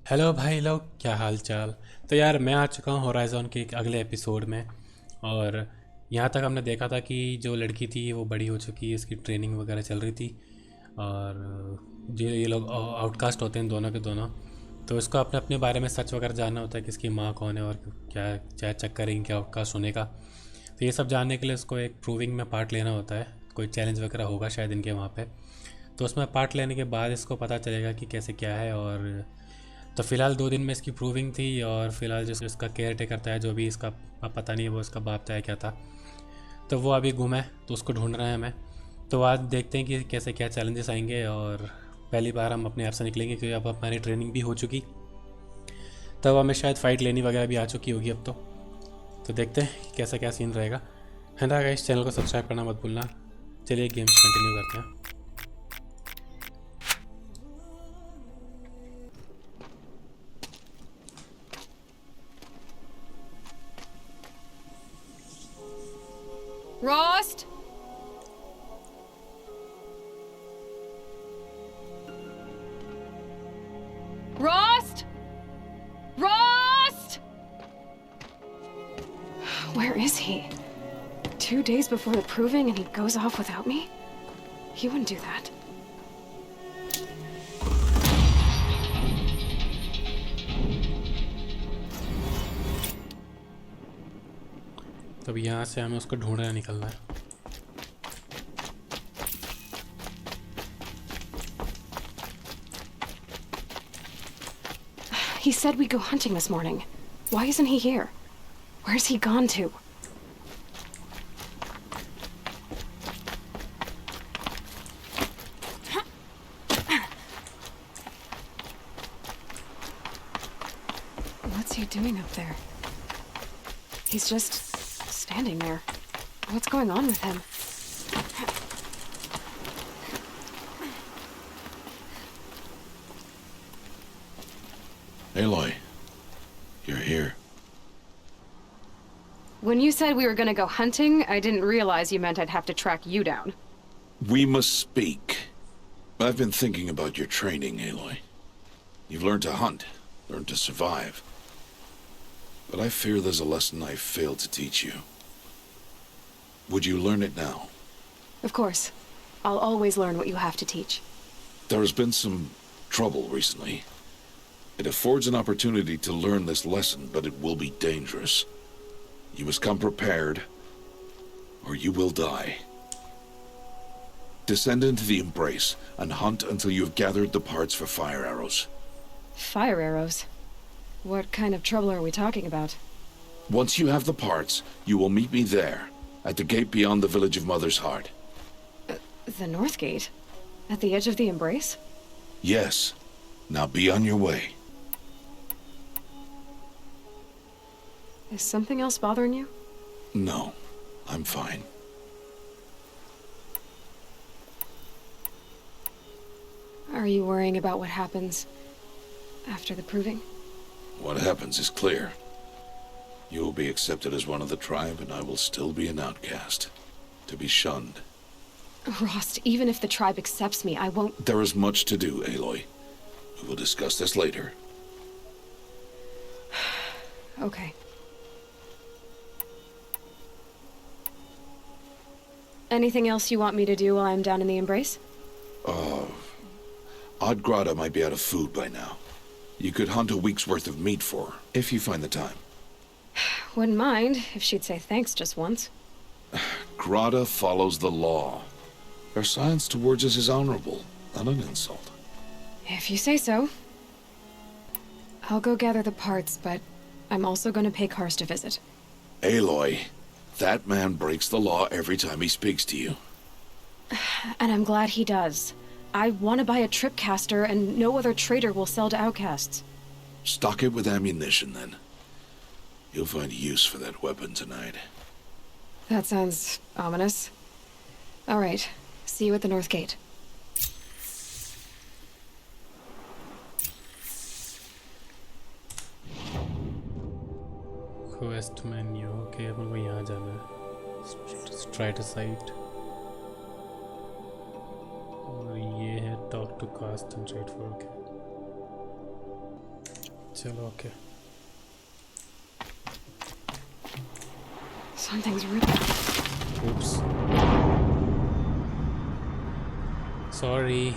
Hello भाई लोग, क्या हाल चाल। तो यार मैं आ चुका हूँ होराइज़न के एक अगले एपिसोड में। और यहाँ तक हमने देखा था कि जो लड़की थी वो बड़ी हो चुकी है, इसकी ट्रेनिंग वगैरह चल रही थी। और जो ये लोग आउटकास्ट होते हैं दोनों के दोनों, तो इसको अपने अपने बारे में सच वगैरह जानना होता है कि इसकी माँ कौन है और क्या क्या चक्कर है इनके आउटकास्ट होने का। तो ये सब जानने के लिए इसको एक प्रूविंग में पार्ट लेना होता है। कोई चैलेंज वगैरह होगा शायद इनके वहाँ पे। तो उसमें पार्ट लेने के बाद इसको पता चलेगा कि कैसे क्या है। और तो फ़िलहाल 2 दिन में इसकी प्रूविंग थी। और फिलहाल जो इसका केयर टेकर था, जो भी इसका अब पता नहीं है वो इसका बाप था या क्या था, तो वो अभी गुम है, तो उसको ढूंढ रहे हैं हमें। तो आज देखते हैं कि कैसे क्या चैलेंजेस आएंगे। और पहली बार हम अपने ऐप से निकलेंगे क्योंकि अब हमारी ट्रेनिंग भी हो चुकी, तब हमें शायद फ़ाइट लेनी वगैरह भी आ चुकी होगी अब तो देखते हैं कि कैसा क्या सीन रहेगा। है ना गाइस, चैनल को सब्सक्राइब करना मत भूलना। चलिए गेम्स कंटिन्यू करते हैं। Rost? Rost? Rost? Where is he? 2 days before the proving and he goes off without me? He wouldn't do that. तब यहाँ से हमें उसको ढूंढना निकलना है। He said we'd go hunting this morning. Why isn't he here? Where's he gone to? What's he doing up there? He's just standing there. What's going on with him? Aloy, you're here. When you said we were gonna go hunting, I didn't realize you meant I'd have to track you down. We must speak. I've been thinking about your training, Aloy. You've learned to hunt, learned to survive. But I fear there's a lesson I failed to teach you. Would you learn it now? Of course. I'll always learn what you have to teach. There has been some trouble recently. It affords an opportunity to learn this lesson, but it will be dangerous. You must come prepared, or you will die. Descend into the Embrace and hunt until you have gathered the parts for fire arrows. Fire arrows? What kind of trouble are we talking about? Once you have the parts, you will meet me there, at the gate beyond the village of Mother's Heart. The North Gate? At the edge of the Embrace? Yes. Now be on your way. Is something else bothering you? No, I'm fine. Are you worrying about what happens after the proving? What happens is clear. You will be accepted as one of the tribe, and I will still be an outcast. To be shunned. Rost, even if the tribe accepts me, I won't... There is much to do, Aloy. We will discuss this later. Okay. Anything else you want me to do while I'm down in the Embrace? Odd Grata might be out of food by now. You could hunt a week's worth of meat for her, if you find the time. Wouldn't mind if she'd say thanks just once. Grata follows the law. Her silence towards us is honorable, not an insult. If you say so. I'll go gather the parts, but I'm also going to pay Karst a visit. Aloy, that man breaks the law every time he speaks to you. And I'm glad he does. I want to buy a tripcaster, and no other trader will sell to outcasts. Stock it with ammunition, then. You'll find use for that weapon tonight. That sounds ominous. All right. See you at the North Gate. Quest menu, okay, अपन को यहाँ जाना है। Straight site. और ये है talk to cast and right for. Okay, चलो okay. Something's really. Oops. Sorry.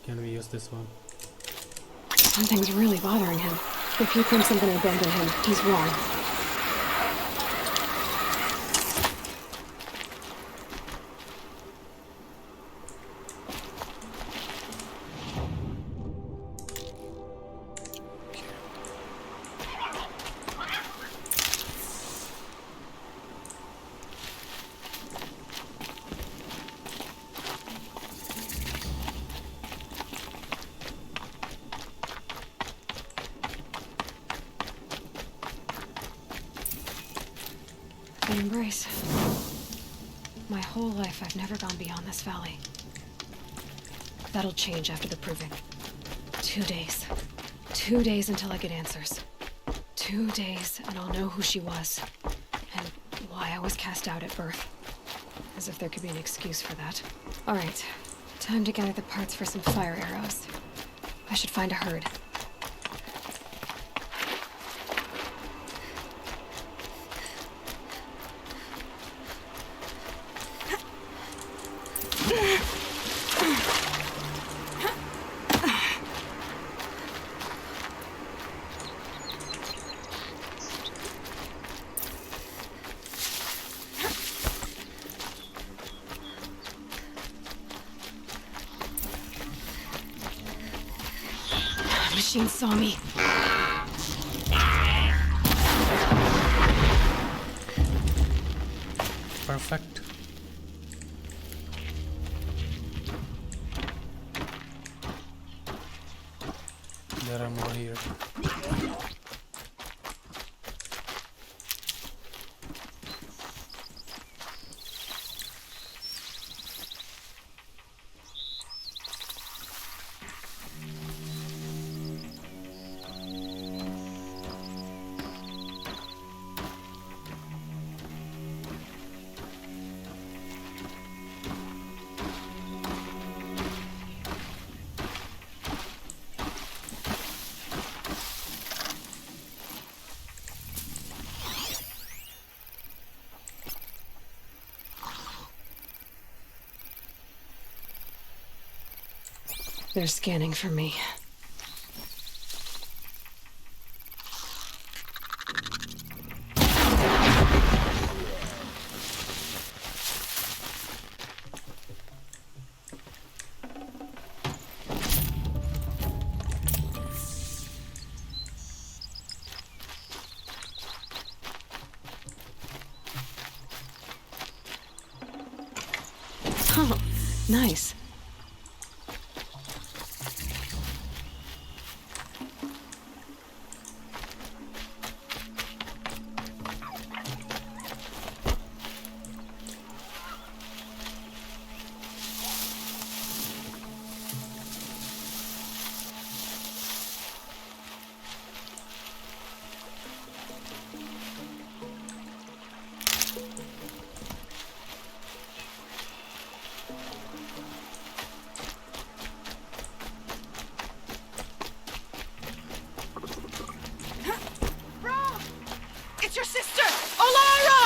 Can we use this one? Something's really bothering him. If he thinks I'm gonna abandon him, he's wrong. The embrace. My whole life, I've never gone beyond this valley. That'll change after the proving. 2 days. 2 days until I get answers. 2 days, and I'll know who she was. And why I was cast out at birth. As if there could be an excuse for that. Alright. Time to gather the parts for some fire arrows. I should find a herd. Machine saw me. Perfect. There are more here. They're scanning for me. Oh, nice. It's your sister, Olara!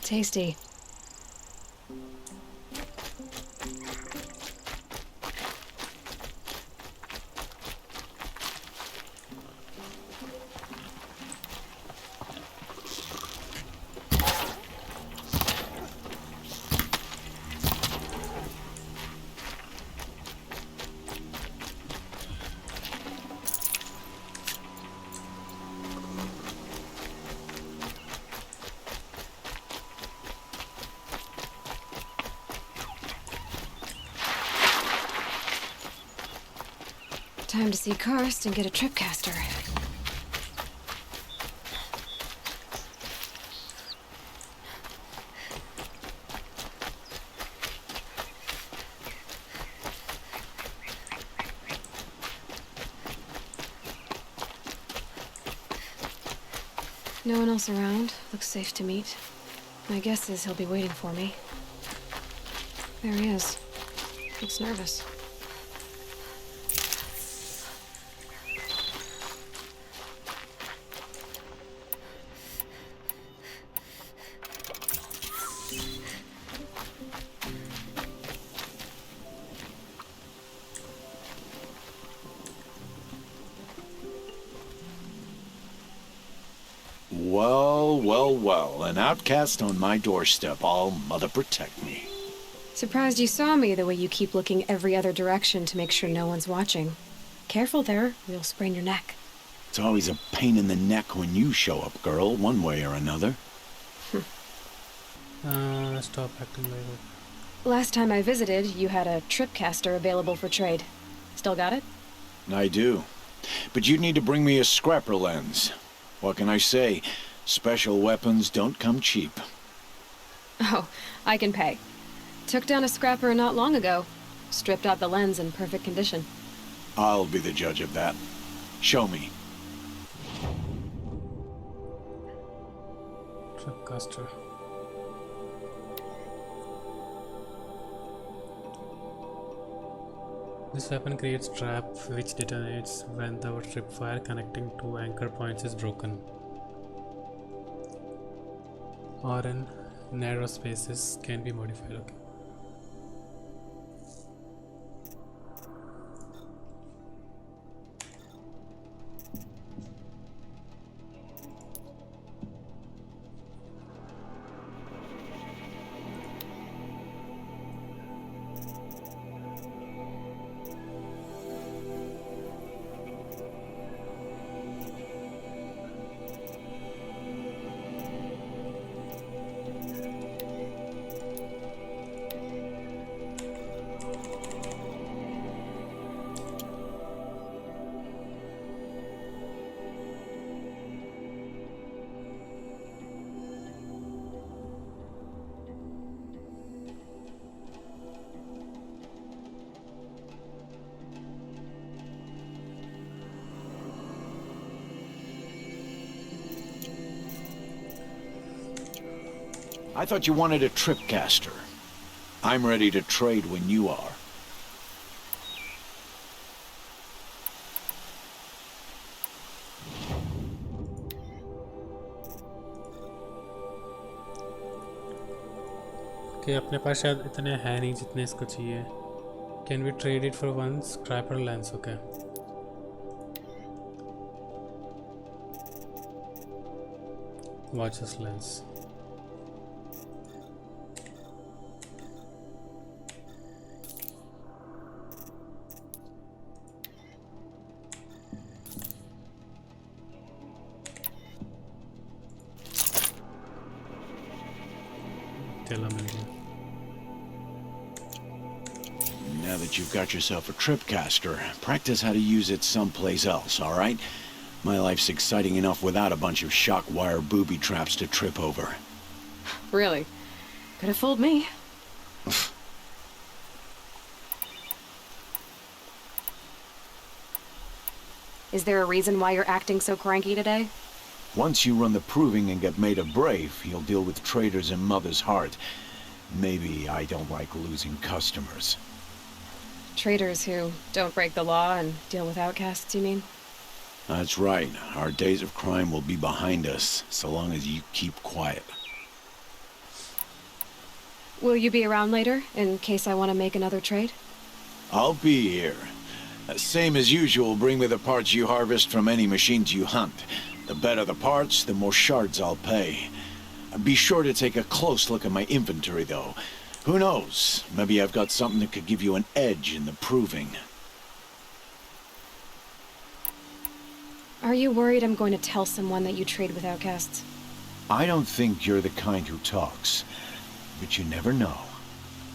Tasty. Time to see Karst and get a tripcaster. No one else around. Looks safe to meet. My guess is he'll be waiting for me. There he is. Looks nervous. Well, an outcast on my doorstep. All mother protect me. Surprised you saw me the way you keep looking every other direction to make sure no one's watching. Careful there, you'll sprain your neck. It's always a pain in the neck when you show up, girl, one way or another. Stop acting like that. Last time I visited, you had a tripcaster available for trade. Still got it? I do. But you'd need to bring me a scrapper lens. What can I say? Special weapons don't come cheap. Oh, I can pay. Took down a scrapper not long ago. Stripped out the lens in perfect condition. I'll be the judge of that. Show me. Tripcaster. This weapon creates trap which detonates when the tripwire connecting to anchor points is broken, or in narrow spaces can be modified. Okay. I thought you wanted a tripcaster. I'm ready to trade when you are. Okay, अपने पास शायद इतने हैं नहीं जितने इसको चाहिए. Can we trade it for one scrapper lens? Okay. Watch this lens. Now that you've got yourself a tripcaster, practice how to use it someplace else, all right? My life's exciting enough without a bunch of shock wire booby traps to trip over. Really? Could have fooled me. Is there a reason why you're acting so cranky today? Once you run the proving and get made a brave, you'll deal with traitors in Mother's heart. Maybe I don't like losing customers. Traitors who don't break the law and deal with outcasts, you mean? That's right. Our days of crime will be behind us, so long as you keep quiet. Will you be around later, in case I want to make another trade? I'll be here. Same as usual, bring me the parts you harvest from any machines you hunt. The better the parts, the more shards I'll pay. Be sure to take a close look at my inventory, though. Who knows? Maybe I've got something that could give you an edge in the proving. Are you worried I'm going to tell someone that you trade with outcasts? I don't think you're the kind who talks, but you never know.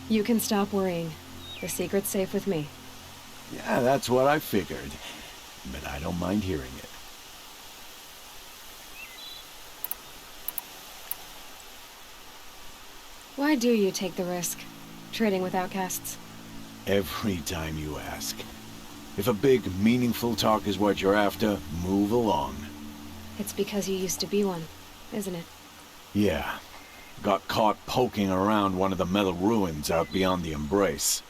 You can stop worrying. The secret's safe with me. Yeah, that's what I figured. But I don't mind hearing it. Why do you take the risk, trading with outcasts? Every time you ask. If a big, meaningful talk is what you're after, move along. It's because you used to be one, isn't it? Yeah. Got caught poking around one of the metal ruins out beyond the Embrace.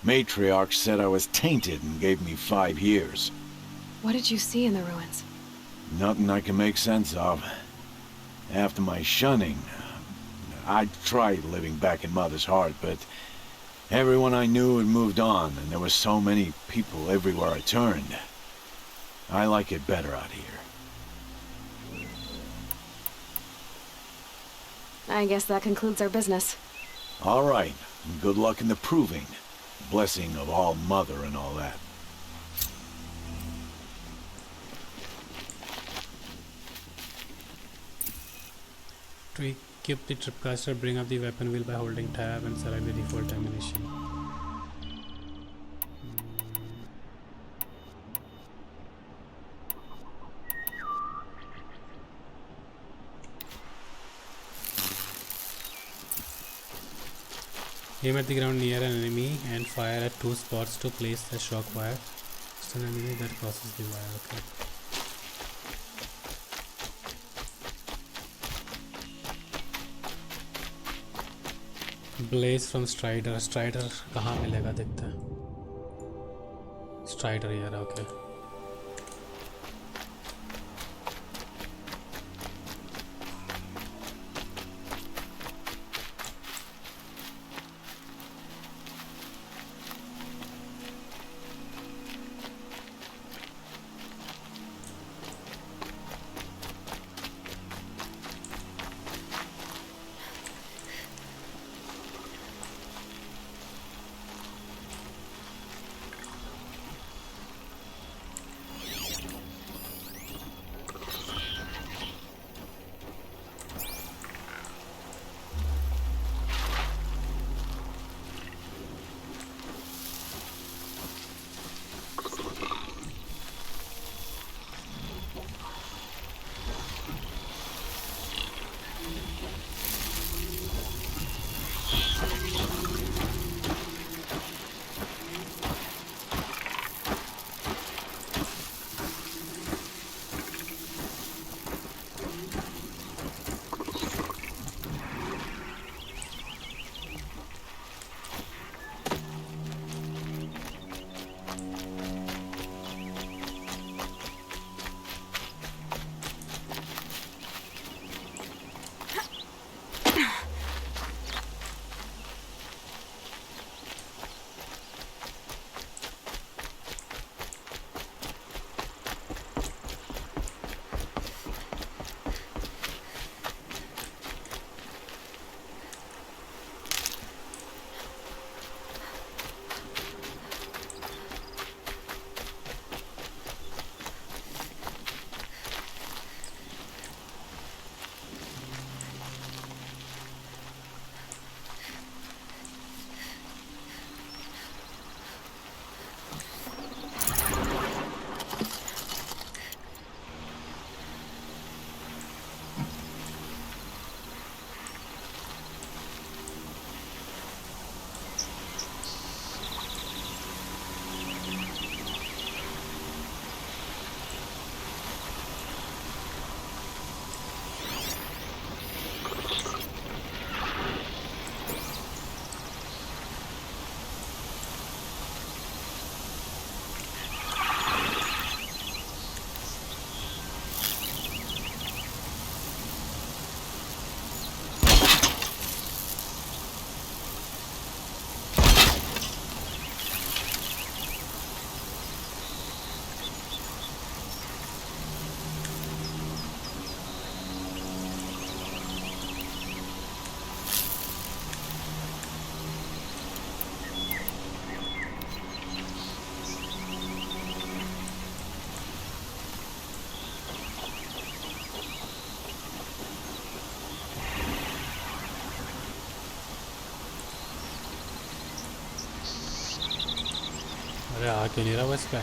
Matriarch said I was tainted and gave me 5 years. What did you see in the ruins? Nothing I can make sense of. After my shunning, I tried living back in Mother's heart, but everyone I knew had moved on, and there were so many people everywhere I turned. I like it better out here. I guess that concludes our business. All right, and good luck in the proving. Blessing of all Mother and all that. To equip the tripcaster, bring up the weapon wheel by holding tab and select the default ammunition. Aim at the ground near an enemy and fire at 2 spots to place the shock wire. It's an enemy that crosses the wire. Okay. Blaze from Strider. Strider कहाँ मिलेगा देखते हैं. Strider यार, okay. अरे आ क्यों नहीं रहा वो इस पे?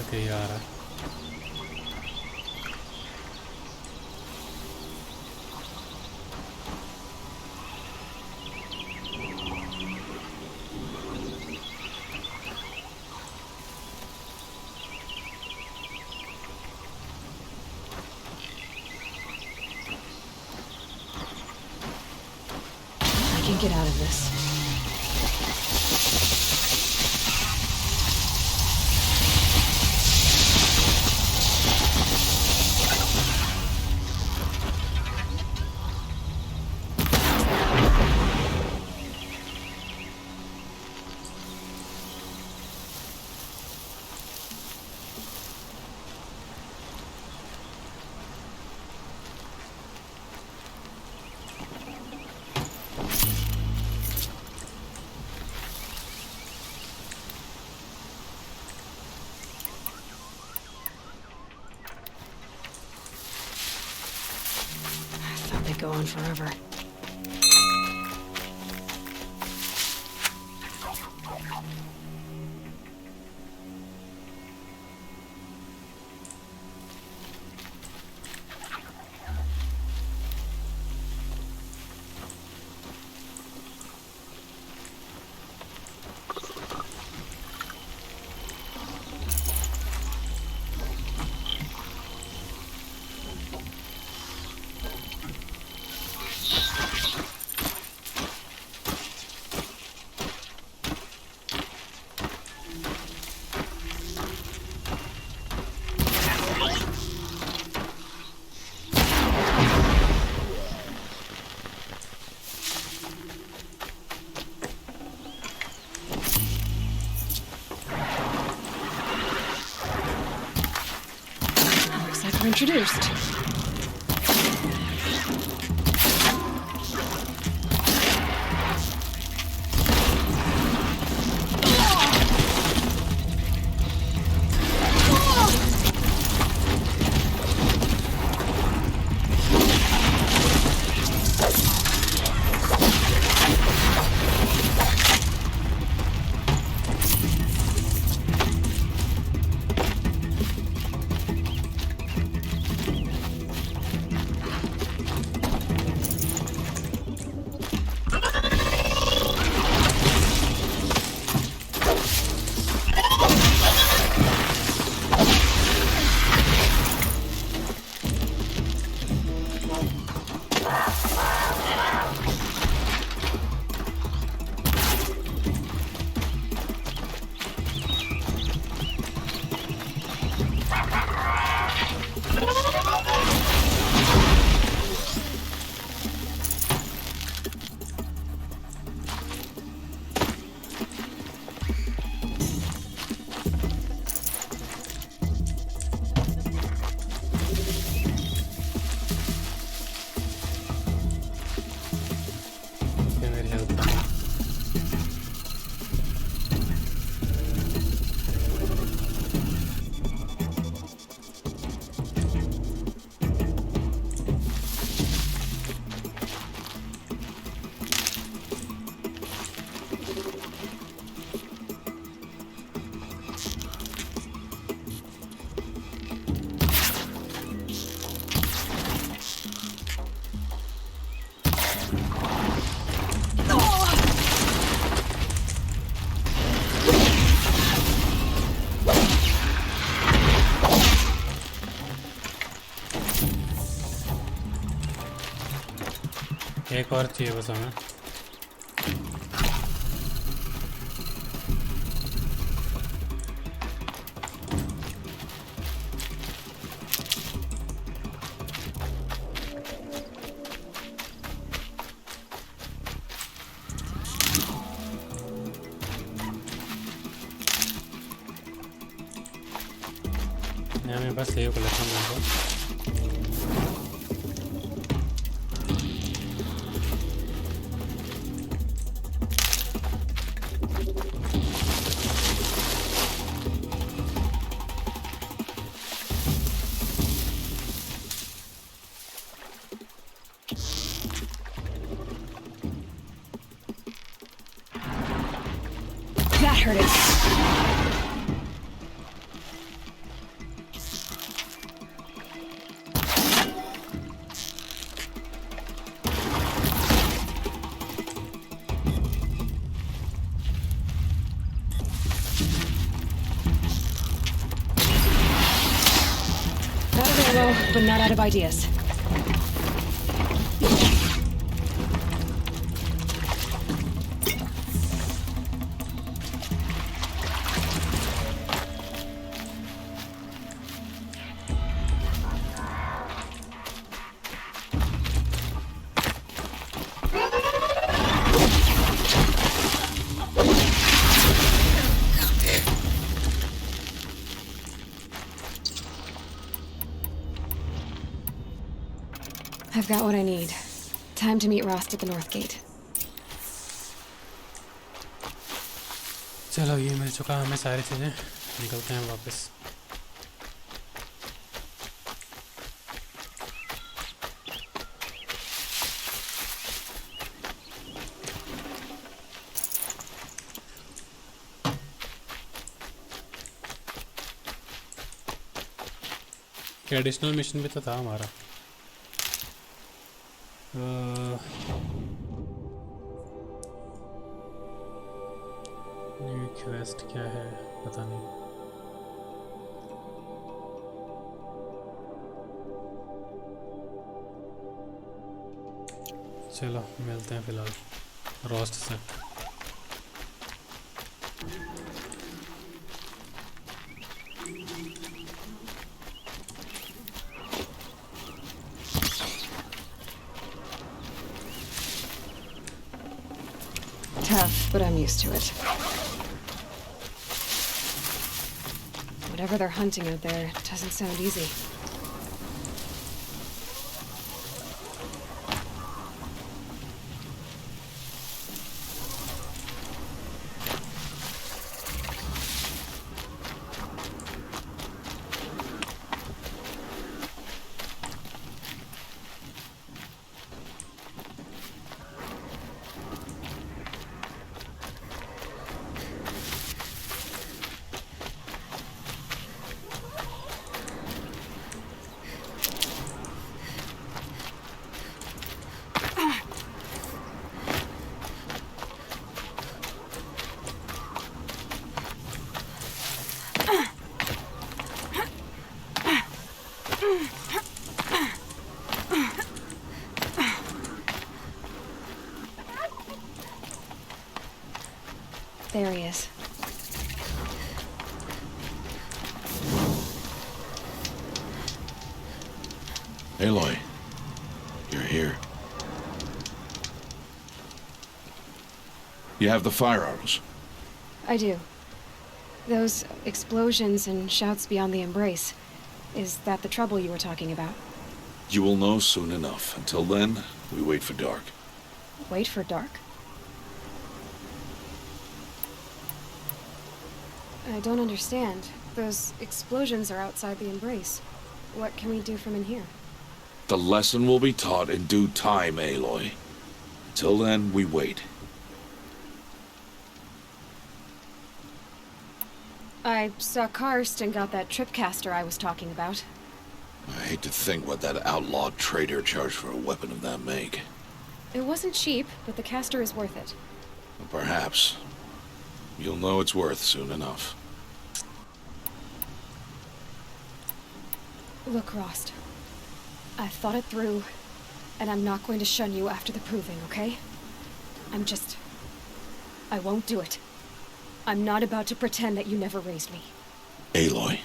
ओके आ रहा है। I can get out of this. I thought they'd go on forever. Looks like we're introduced. एक और चाहिए बस हमें। मैं बस सेव कर लेता हूँ। There it is. Out of ammo, but not out of ideas. I've got what I need. Time to meet Rost at the North Gate. चलो ये मिल चुका हमें सारी चीज़ें, निकलते हैं वापस। क्या एडिशनल मिशन भी तो था हमारा। न्यू क्वेस्ट क्या है पता नहीं। चलो मिलते हैं फिलहाल रोस्ट से। Tough, but I'm used to it. Whatever they're hunting out there doesn't sound easy. There he is. Aloy, you're here. You have the fire arrows. I do. Those explosions and shouts beyond the embrace. Is that the trouble you were talking about? You will know soon enough. Until then, we wait for dark. Wait for dark? I don't understand. Those explosions are outside the embrace. What can we do from in here? The lesson will be taught in due time, Aloy. Till then, we wait. I saw Karst and got that tripcaster I was talking about. I hate to think what that outlawed trader charged for a weapon of that make. It wasn't cheap, but the caster is worth it. Perhaps. You'll know it's worth soon enough. Look, Rost. I've thought it through, and I'm not going to shun you after the proving, okay? I won't do it. I'm not about to pretend that you never raised me. Aloy,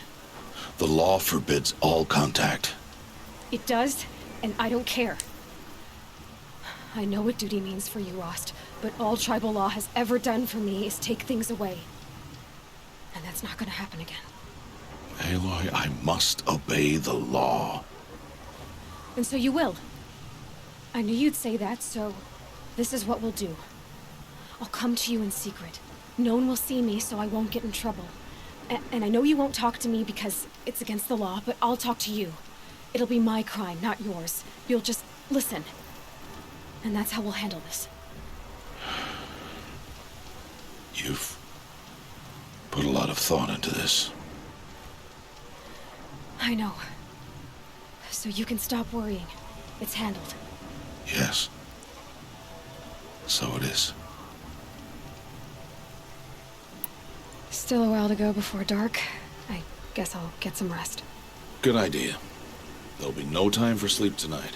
the law forbids all contact. It does, and I don't care. I know what duty means for you, Rost, but all tribal law has ever done for me is take things away. And that's not gonna happen again. Aloy, I must obey the law. And so you will. I knew you'd say that, so this is what we'll do. I'll come to you in secret. No one will see me, so I won't get in trouble. And I know you won't talk to me because it's against the law, but I'll talk to you. It'll be my crime, not yours. You'll just listen. And that's how we'll handle this. put a lot of thought into this. I know. So you can stop worrying. It's handled. Yes. So it is. Still a while to go before dark. I guess I'll get some rest. Good idea. There'll be no time for sleep tonight.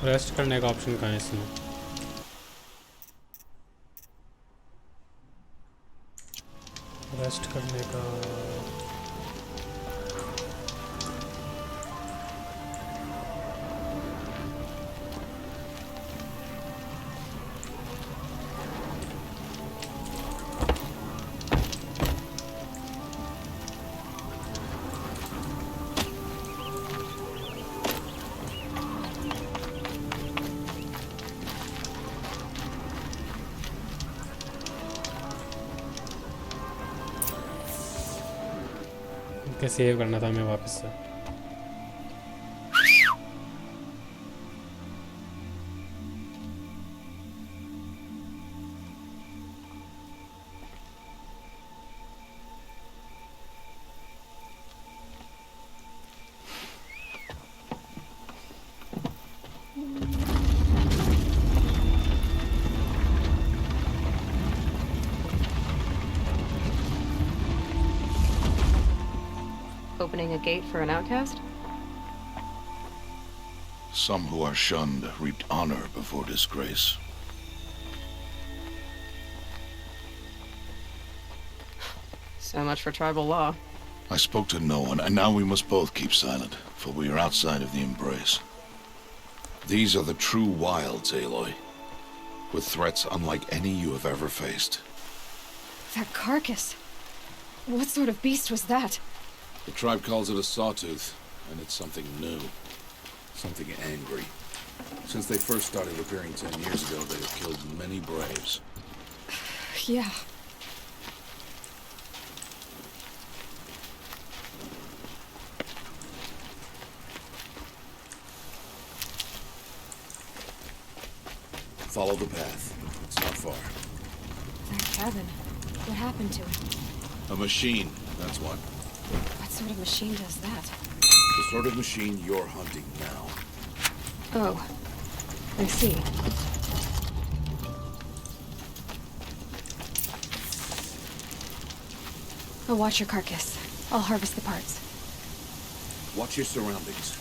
Rest करने का option कहाँ है इसमें? Rest करने का के save करना था मैं वापस से। Opening a gate for an outcast? Some who are shunned reaped honor before disgrace. So much for tribal law. I spoke to no one, and now we must both keep silent, for we are outside of the embrace. These are the true wilds, Aloy, with threats unlike any you have ever faced. That carcass. What sort of beast was that? The tribe calls it a sawtooth, and it's something new. Something angry. Since they first started appearing 10 years ago, they have killed many braves. Yeah. Follow the path. It's not far. That cabin. What happened to it? A machine, that's what. What sort of machine does that? The sort of machine you're hunting now. Oh. I see. I'll watch your carcass. I'll harvest the parts. Watch your surroundings.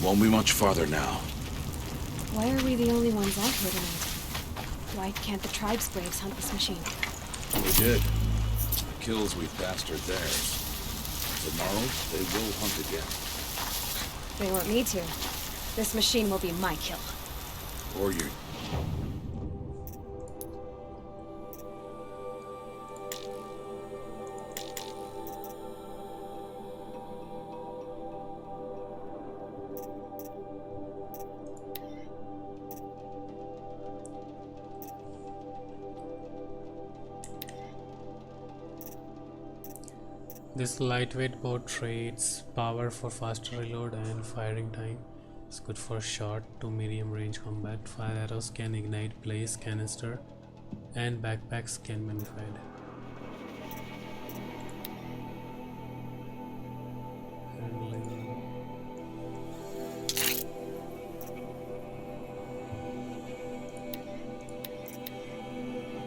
Won't be much farther now. Why are we the only ones out here tonight? Why can't the tribe's braves hunt this machine? We did. The kills we've bastard theirs. Tomorrow, they will hunt again. They want me to. This machine will be my kill. Or you... This lightweight board trades power for faster reload and firing time. It's good for short to medium range combat. Fire arrows can ignite, blaze, canister, and backpacks can be modified.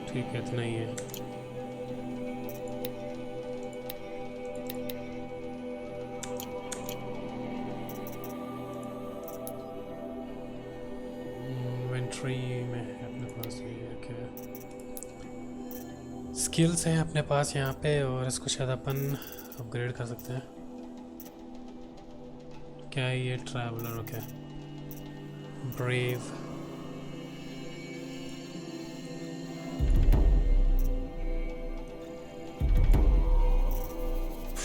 ठीक है, इतना ही है. में अपने पास ये क्या skills हैं अपने पास यहाँ पे, और इसको शायद अपन अपग्रेड कर सकते हैं. क्या है ये? ट्रैवलर. Okay, brave.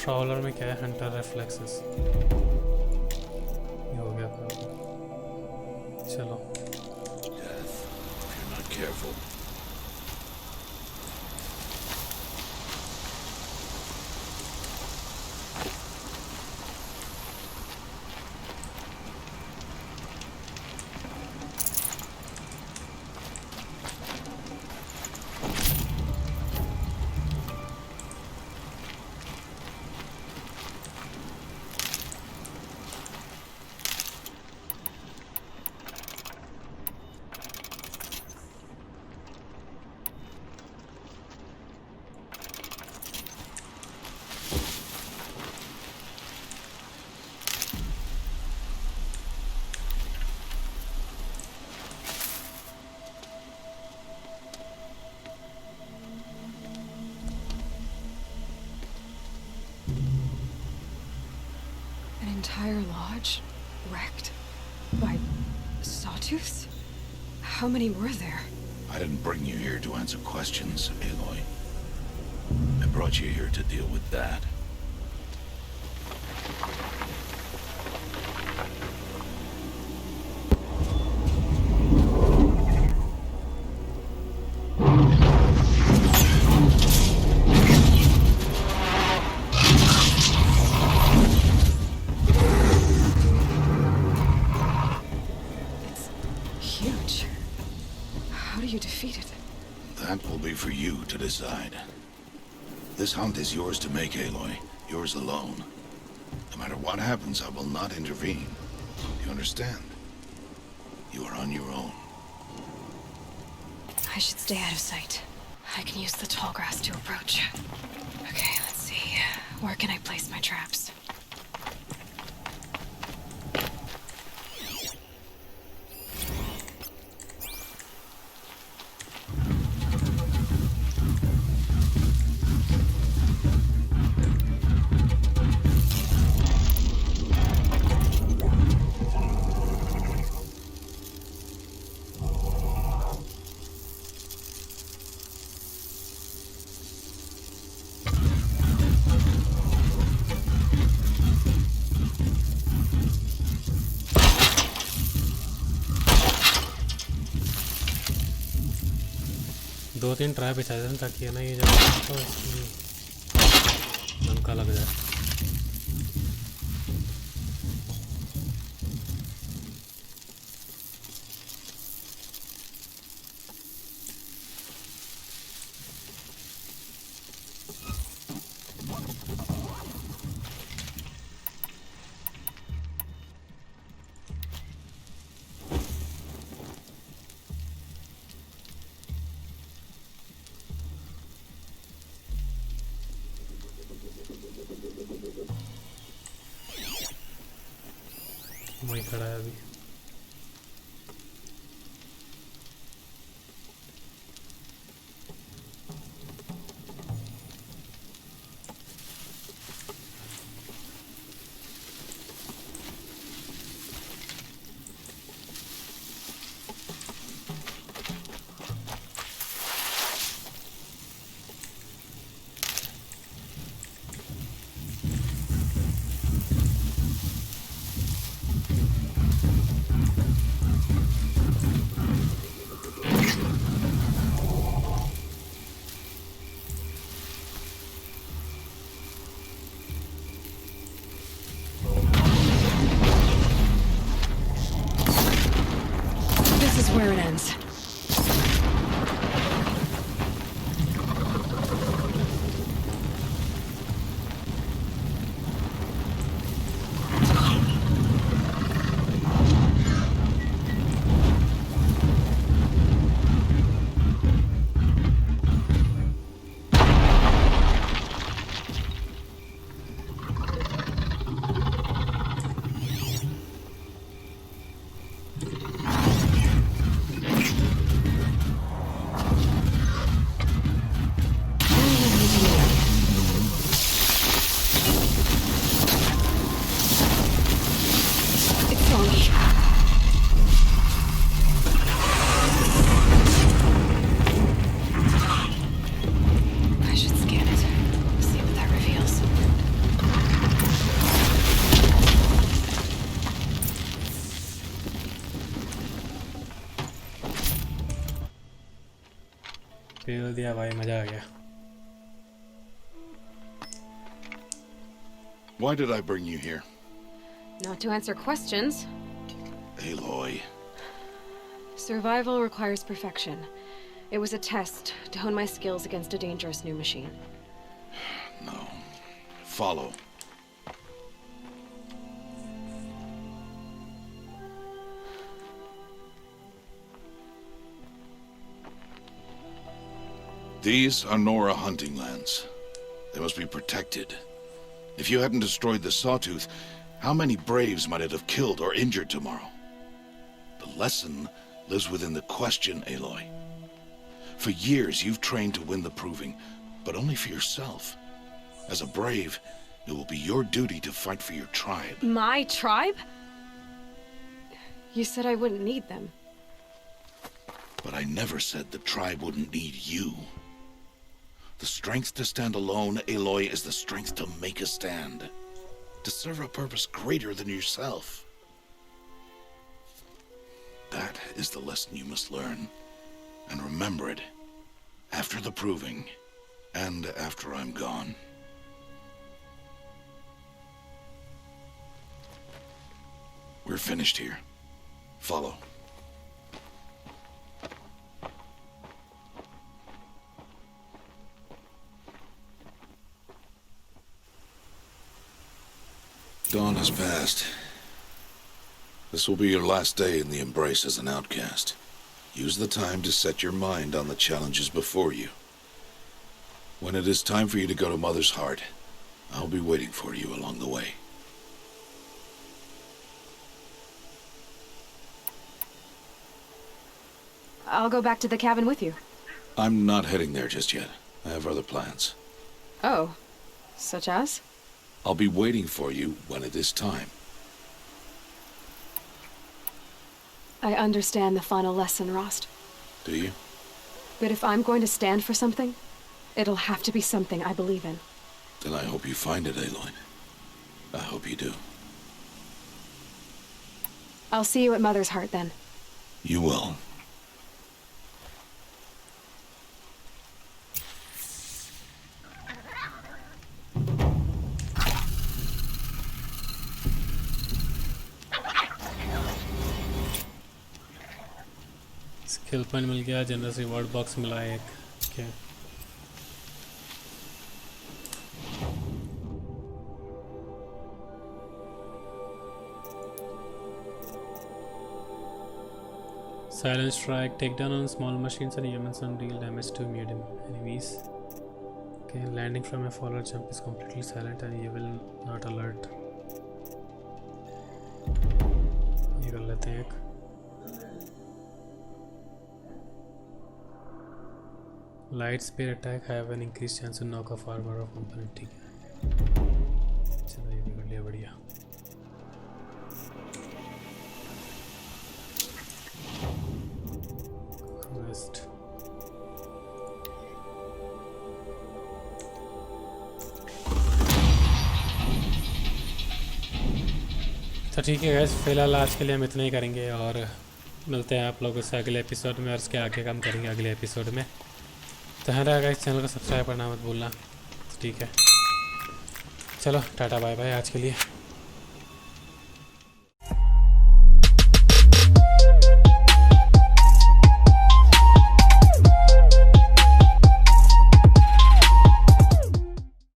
ट्रैवलर में क्या है? Hunter reflexes. ये हो गया काम. चलो. Careful. Entire lodge wrecked by sawtooths? How many were there? I didn't bring you here to answer questions, Aloy. I brought you here to deal with that. For you to decide. This hunt is yours to make, Aloy. Yours alone. No matter what happens, I will not intervene. You understand? You are on your own. I should stay out of sight. I can use the tall grass to approach. Okay, let's see. Where can I place my traps? दो तीन try बिछा देते हैं ताकि है ना ये जब तो लंका लग जाए. वही खड़ा है अभी. begins. फेल दिया भाई, मजा आ गया। Why did I bring you here? Not to answer questions. Aloy. Survival requires perfection. It was a test to hone my skills against a dangerous new machine. No. Follow. These are Nora hunting lands. They must be protected. If you hadn't destroyed the Sawtooth, how many Braves might it have killed or injured tomorrow? The lesson lives within the question, Aloy. For years, you've trained to win the Proving, but only for yourself. As a Brave, it will be your duty to fight for your tribe. My tribe? You said I wouldn't need them. But I never said the tribe wouldn't need you. The strength to stand alone, Aloy, is the strength to make a stand. To serve a purpose greater than yourself. That is the lesson you must learn. And remember it. After the Proving. And after I'm gone. We're finished here. Follow. Dawn has passed. This will be your last day in the Embrace as an outcast. Use the time to set your mind on the challenges before you. When it is time for you to go to Mother's Heart, I'll be waiting for you along the way. I'll go back to the cabin with you. I'm not heading there just yet. I have other plans. Oh. Such as? I'll be waiting for you when it is time. I understand the final lesson, Rost. Do you? But if I'm going to stand for something, it'll have to be something I believe in. Then I hope you find it, Aloy. I hope you do. I'll see you at Mother's Heart then. You will. Skill point मिल गया, generous reward box मिला है एक। क्या Silent strike, take down on small machines and humans and deal damage to medium enemies. Okay, landing from a follower jump is completely silent and you will not alert. ये कर लेते हैं एक। Light speed attack have an increased chance to knock off armor or component. ठीक है, चलो ये भी कर लिया, बढ़िया। Rest. तो ठीक है गाइस, फिलहाल आज के लिए हम इतना ही करेंगे और मिलते हैं आप लोगों से अगले एपिसोड में और उसके आगे काम करेंगे अगले एपिसोड में। तो है गाइस, चैनल को सब्सक्राइब करना मत भूलना। ठीक है, चलो टाटा बाय बाय आज के लिए।